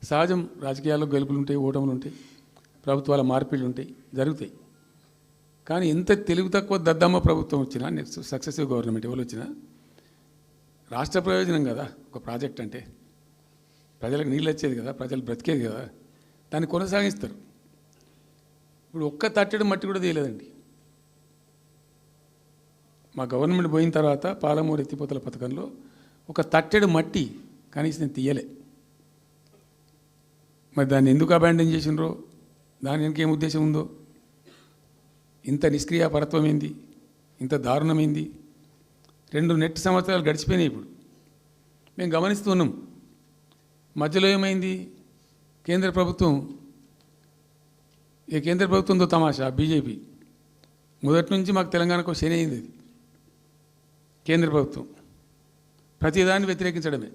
సహజం, రాజకీయాల్లో గెలుపులు ఉంటాయి, ఓటములు ఉంటాయి, ప్రభుత్వాల మార్పిళ్ళు ఉంటాయి, జరుగుతాయి. కానీ ఎంత తెలుగు తక్కువ దద్దమ్మ ప్రభుత్వం వచ్చినా, నెక్స్ట్ సక్సెసివ్ గవర్నమెంట్ ఎవరు వచ్చినా రాష్ట్ర ప్రయోజనం కదా ఒక ప్రాజెక్ట్ అంటే. ప్రజలకు నీళ్ళు వచ్చేది కదా, ప్రజలు బ్రతికేది కదా, దాన్ని కొనసాగిస్తారు. ఇప్పుడు ఒక్క తట్టెడు మట్టి కూడా తీయలేదండి. మా గవర్నమెంట్ పోయిన తర్వాత పాలమూరు ఎత్తిపోతల పథకంలో ఒక తట్టెడు మట్టి కనీసం నేను తీయలే. మరి దాన్ని ఎందుకు అబాండన్ చేసినరో, దాని వెనకేం ఉద్దేశం ఉందో, ఇంత నిష్క్రియాపరత్వం ఏంది, ఇంత దారుణమైంది. 2 నెట్ సంవత్సరాలు గడిచిపోయినాయి. ఇప్పుడు మేము గమనిస్తున్నాం. మధ్యలో ఏమైంది, కేంద్ర ప్రభుత్వంతో తమాషా. బీజేపీ మొదటి నుంచి మాకు తెలంగాణకు శని అయింది. అది కేంద్ర ప్రభుత్వం ప్రతిదాన్ని వ్యతిరేకించడమే.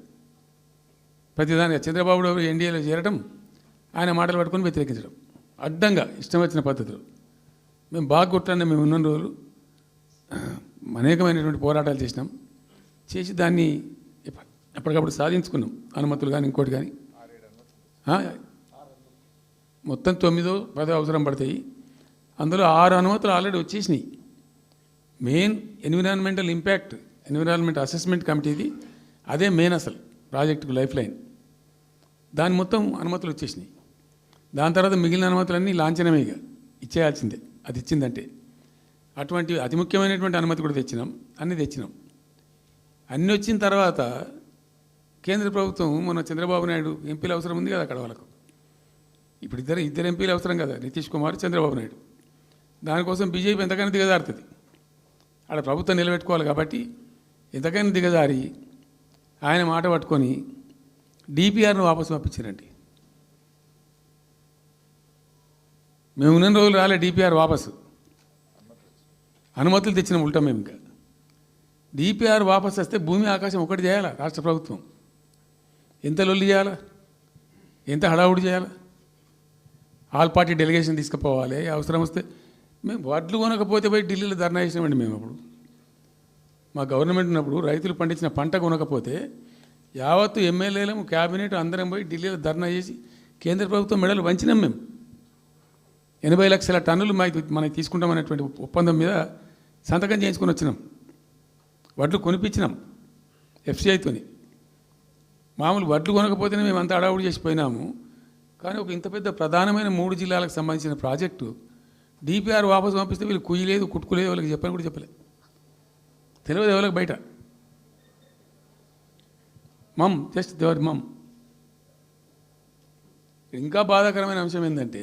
ప్రతిదాన్ని చంద్రబాబు ఎన్డీఏలో చేరడం, ఆయన మాటలు పట్టుకొని వ్యతిరేకించడం, అడ్డంగా ఇష్టం వచ్చిన పద్ధతిలో. మేము బాగా కొట్టాను. మేము ఉన్న రోజులు అనేకమైనటువంటి పోరాటాలు చేసి దాన్ని ఎప్పటికప్పుడు సాధించుకున్నాం. అనుమతులు కానీ ఇంకోటి కానీ మొత్తం 9-10 అవసరం పడతాయి. అందులో 6 అనుమతులు ఆల్రెడీ వచ్చేసినాయి. మెయిన్ ఎన్విరాన్మెంట్ అసెస్మెంట్ కమిటీది అదే మెయిన్ అసలు ప్రాజెక్టుకు లైఫ్ లైన్. దాని మొత్తం అనుమతులు వచ్చేసినాయి. దాని తర్వాత మిగిలిన అనుమతులన్నీ లాంఛనమే, ఇక ఇచ్చేయాల్సిందే. అది ఇచ్చిందంటే అటువంటి అతి ముఖ్యమైనటువంటి అనుమతి కూడా తెచ్చినాం. అన్నీ వచ్చిన తర్వాత కేంద్ర ప్రభుత్వం మన చంద్రబాబు నాయుడు ఎంపీలు అవసరం ఉంది కదా అక్కడ వాళ్ళకు. ఇప్పుడు ఇద్దరు ఎంపీలు అవసరం కదా, నితీష్ కుమార్, చంద్రబాబు నాయుడు. దానికోసం బీజేపీ ఎంతకైనా దిగజారుతుంది. ఆడ ప్రభుత్వం నిలబెట్టుకోవాలి కాబట్టి ఎంతకైనా దిగజారి ఆయన మాట పట్టుకొని డిపిఆర్ను వాపసు పంపించారండి. మేము ఉన్న రోజులు రాలే డిపిఆర్ వాపసు. అనుమతులు తెచ్చిన ఉంటాం మేము. ఇంకా డిపిఆర్ వాపసు వస్తే భూమి ఆకాశం ఒకటి చేయాలా రాష్ట్ర ప్రభుత్వం. ఎంత లొల్లి చేయాలా, ఎంత హడావుడి చేయాలా. ఆల్ పార్టీ డెలిగేషన్ తీసుకుపోవాలి. అవసరం వస్తే మేము వడ్లు కొనకపోతే పోయి ఢిల్లీలో ధర్నా చేసినామండి. మేము అప్పుడు మా గవర్నమెంట్ ఉన్నప్పుడు రైతులు పండించిన పంట కొనకపోతే యావత్తు ఎమ్మెల్యేలము, క్యాబినెట్ అందరం పోయి ఢిల్లీలో ధర్నా చేసి కేంద్ర ప్రభుత్వం మెడలు వంచినాం. మేము 80 లక్షల టన్నులు మనకి తీసుకుంటామనేటువంటి ఒప్పందం మీద సంతకం చేయించుకొని వచ్చినాం. వడ్లు కొనిపించినాం ఎఫ్సిఐతోని. మామూలు వడ్లు కొనకపోతేనే మేము అంతా అడావుడి చేసిపోయినాము. కానీ ఒక ఇంత పెద్ద ప్రధానమైన 3 జిల్లాలకు సంబంధించిన ప్రాజెక్టు డిపిఆర్ వాపసు పంపిస్తే వీళ్ళు కుయ్యలేదు, కుట్టుకోలేదు, వాళ్ళకి చెప్పని కూడా చెప్పలే. తెలియదు ఎవరికి బయట. జస్ట్ దేవర్ ఇంకా బాధాకరమైన అంశం ఏంటంటే